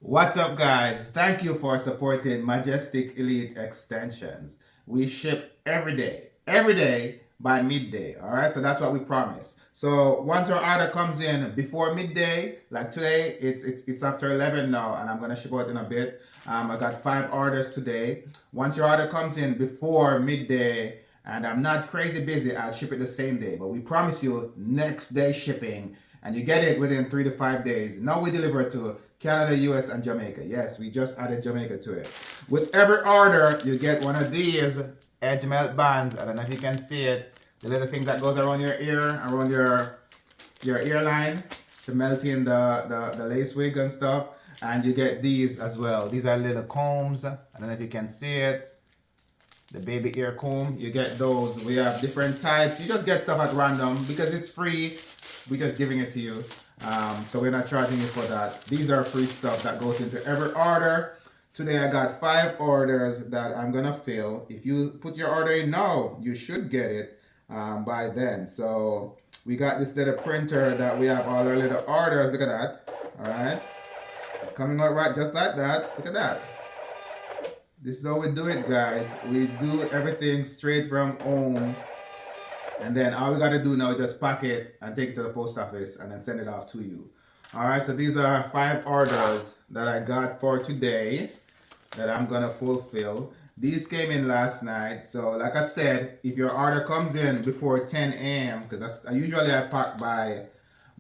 What's up, guys? Thank you for supporting Majestic Elite Extensions. We ship every day by midday. All right, so that's what we promise. So once your order comes in before midday, like today, it's after 11 now, and I'm gonna ship out in a bit. I got 5 orders today. Once your order comes in before midday, and I'm not crazy busy, I'll ship it the same day. But we promise you next day shipping, and you get it within 3 to 5 days. Now we deliver to Canada, US, and Jamaica. Yes, we just added Jamaica to it. With every order, you get one of these edge melt bands. I don't know if you can see it. The little thing that goes around your ear, around your earline to melt in the lace wig and stuff. And you get these as well. These are little combs. I don't know if you can see it. The baby ear comb. You get those. We have different types. You just get stuff at random because it's free. We're just giving it to you. So we're not charging you for that. These are free stuff that goes into every order. Today I got 5 orders that I'm gonna fill. If you put your order in now, you should get it by then. So we got this little printer that we have all our little orders. Look at that. All right, it's coming out right just like that. Look at that. This is how we do it, guys. We do everything straight from home. And then all we gotta do now is just pack it and take it to the post office and then send it off to you. All right, so these are 5 orders that I got for today that I'm gonna fulfill. These came in last night. So like I said, if your order comes in before 10 a.m., because I usually I pack by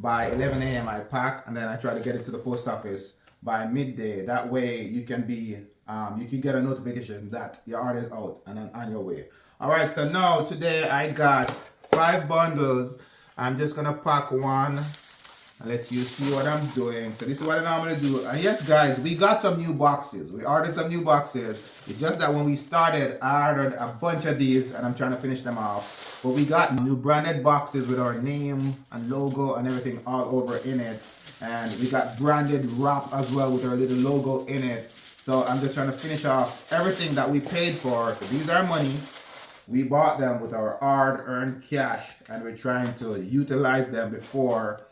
11 a.m. I pack and then I try to get it to the post office by midday. That way you can get a notification that your order is out and on your way. All right, so now today I got 5 bundles. I'm just gonna pack one and let you see what I'm doing. So this is what I normally do. And yes, guys, we got some new boxes. We ordered some new boxes. It's just that when we started, I ordered a bunch of these and I'm trying to finish them off. But we got new branded boxes with our name and logo and everything all over in it. And we got branded wrap as well with our little logo in it. So I'm just trying to finish off everything that we paid for. So these are money. We bought them with our hard-earned cash, and we're trying to utilize them before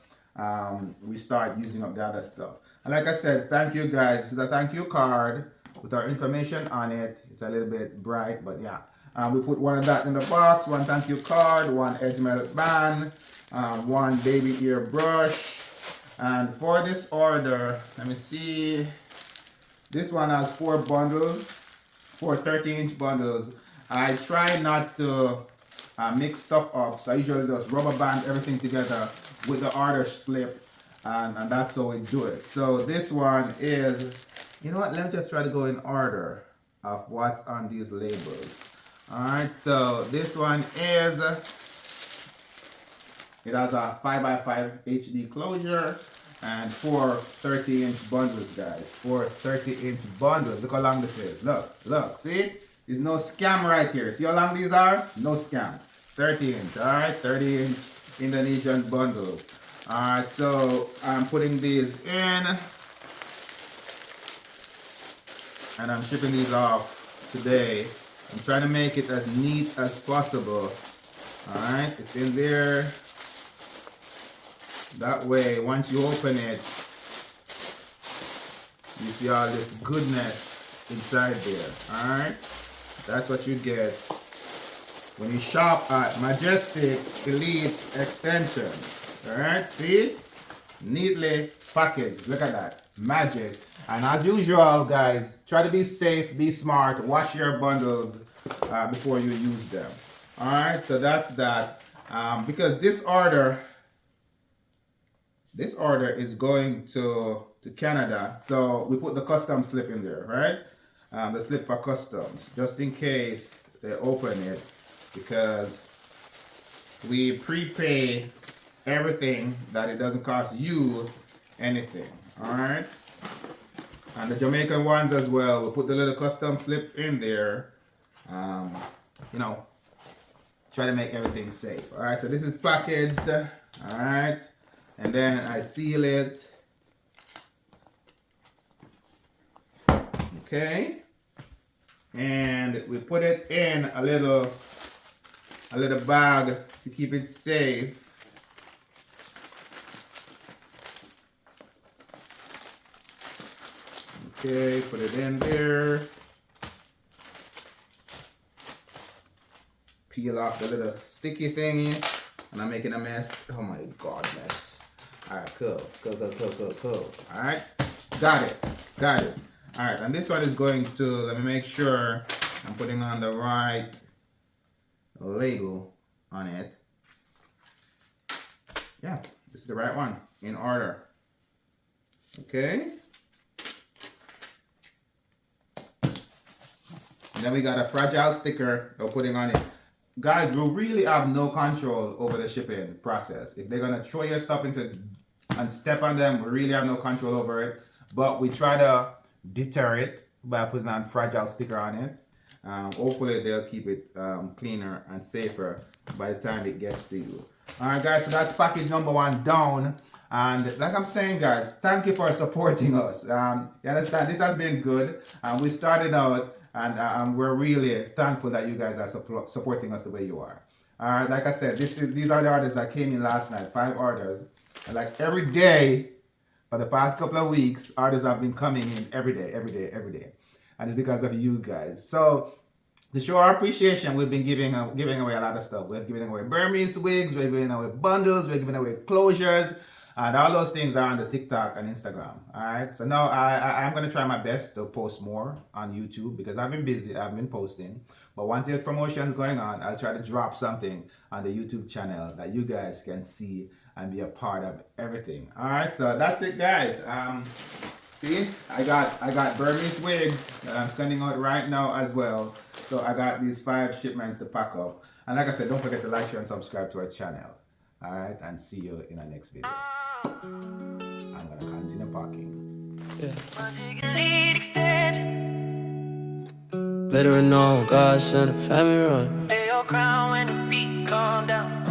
we start using up the other stuff. And like I said, thank you guys. This is a thank you card with our information on it. It's a little bit bright, but yeah. We put one of that in the box, one thank you card, one edge melt band, one baby ear brush. And for this order, let me see. This one has 4 bundles, 4 30-inch bundles. I try not to mix stuff up, so I usually just rubber band everything together with the order slip, and that's how we do it. So this one is, you know what, let me just try to go in order of what's on these labels. Alright, so this one is, it has a 5x5 HD closure and 4 30-inch bundles, guys. 4 30-inch bundles. Look how long this is. Look, see? There's no scam right here. See how long these are? No scam. 30-inch, alright? 30-inch Indonesian bundle. Alright, so I'm putting these in. And I'm shipping these off today. I'm trying to make it as neat as possible. Alright, it's in there. That way, once you open it, you see all this goodness inside there. Alright? That's what you get when you shop at Majestic Elite Extensions. Alright, see? Neatly packaged. Look at that. Magic. And as usual, guys, try to be safe, be smart, wash your bundles before you use them. Alright, so that's that. Because this order is going to Canada, so we put the custom slip in there, right? The slip for customs, just in case they open it, because we prepay everything that it doesn't cost you anything. All right, and the Jamaican ones as well, we'll put the little custom slip in there. You know, try to make everything safe. All right, so this is packaged. All right, and then I seal it. Okay, and we put it in a little bag to keep it safe. Okay, put it in there. Peel off the little sticky thingy. And I'm making a mess. Oh my God, mess. Alright, cool. Alright, got it. Alright, and this one is going to, let me make sure I'm putting on the right label on it. Yeah, this is the right one, in order. Okay. And then we got a fragile sticker we're putting on it. Guys, we really have no control over the shipping process. If they're gonna throw your stuff into and step on them, we really have no control over it. But we try to deter it by putting on fragile sticker on it. Hopefully they'll keep it cleaner and safer by the time it gets to you. Alright guys, so that's package number 1 down. And like I'm saying, guys, thank you for supporting us. You understand, this has been good. We started out and we're really thankful that you guys are supporting us the way you are. Alright, like I said, these are the orders that came in last night, 5 orders. And like every day, for the past couple of weeks, orders have been coming in every day. And it's because of you guys. So to show our appreciation, we've been giving away a lot of stuff. We're giving away Burmese wigs, we're giving away bundles, we're giving away closures, and all those things are on the TikTok and Instagram. Alright, so now I'm going to try my best to post more on YouTube because I've been busy, I've been posting. But once there's promotions going on, I'll try to drop something on the YouTube channel that you guys can see and be a part of everything. Alright, so that's it, guys. See, I got Burmese wigs that I'm sending out right now as well. So I got these 5 shipments to pack up. And like I said, don't forget to like, share, and subscribe to our channel. Alright, and see you in our next video. I'm gonna continue packing. Veteran on, God sent a family run. Lay your crown when the beat calm down.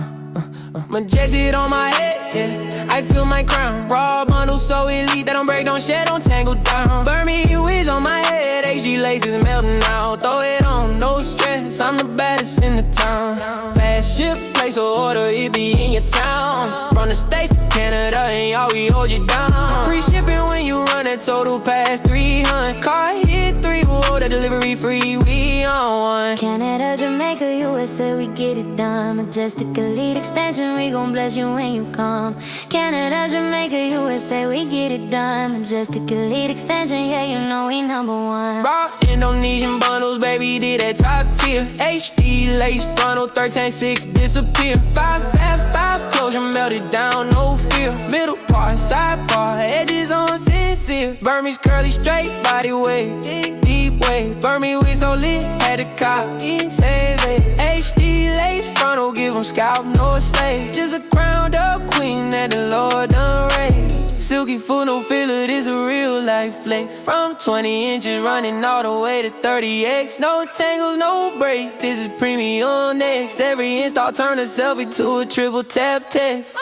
Majestic on my head, yeah. I feel my crown. Raw bundle so elite that don't break, don't shed, don't tangle down. Burmese wigs on my head, HD laces melting out. Throw it on, no stress. I'm the baddest in the town. Fast ship, place of order, it be in your town. From the States to Canada, and y'all we hold you down. Free shipping when you run that total past 300. Car hit 3, whoa, that delivery free. We on one. Canada, Jamaica, USA, we get it done. Majestic elite extension, we gon' bless you when you come. Canada, Jamaica, USA, we get it done. Majestic elite extension, yeah, you know we number 1. Raw Indonesian bundles, baby, did that top tier. HD lace frontal, 13.6 disappear. 5 closure melted down, no fear. Middle part, side part, edges on sincere. Burmese curly straight body weight, deep way. Burmese we so lit, had to cop, save it. HD lace frontal, give them scalp, no slave. Just a crowned up queen that the Lord done raised. Silky full, no filler, this a real life flex. From 20 inches running all the way to 30X. No tangles, no break, this is premium next. Every install turn a selfie to a triple tap text.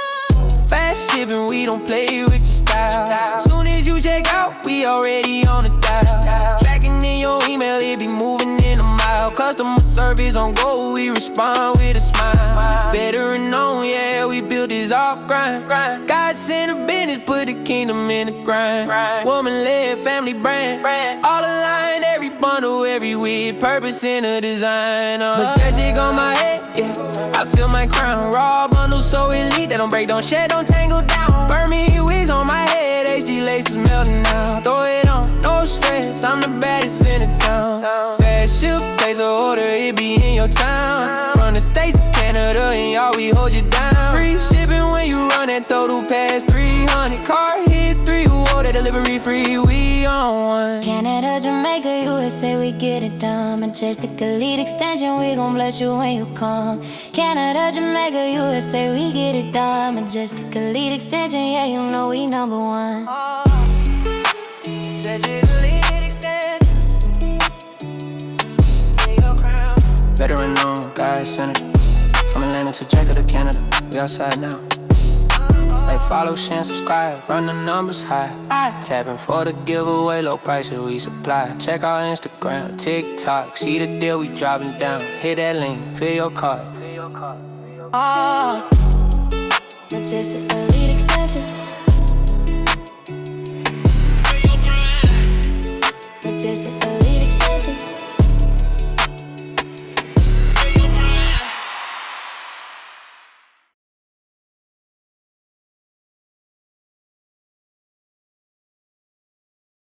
Fast shipping, we don't play with your style. Soon as you check out, we already on the dial. Tracking in your email, it be moving in a mile. Customer service on go, we respond with a smile. Veteran on, yeah, we built this off grind. God sent a business, put the kingdom in the grind. Woman-led family brand, all aligned, every bundle, every wig, purpose in the design. Majestic on my head, yeah, I feel my crown. Raw bundle so elite, that don't break, don't shed, don't tangle down. Burmese wigs on my head, HD laces melting out. Throw it on, no stress, I'm the baddest in the town. Fast ship, place of order, it be in your town. From the States to Canada, and y'all we hold you down. Free shipping when you run that total past 300. Car hit 3, whoa, that delivery free, we on one. Canada, Jamaica, USA, we get it done. Majestic elite extension, we gon' bless you when you come. Canada, Jamaica, USA, we get it done. Majestic elite extension, yeah, you know we number 1. Majestic elite extension. Veteran known, God centered. From Atlanta to Jamaica to Canada, we outside now. Like follow, share, subscribe, run the numbers high. Tapping for the giveaway, low prices we supply. Check out Instagram, TikTok, see the deal we dropping down. Hit that link, fill your card. Majestic elite extension. Majestic elite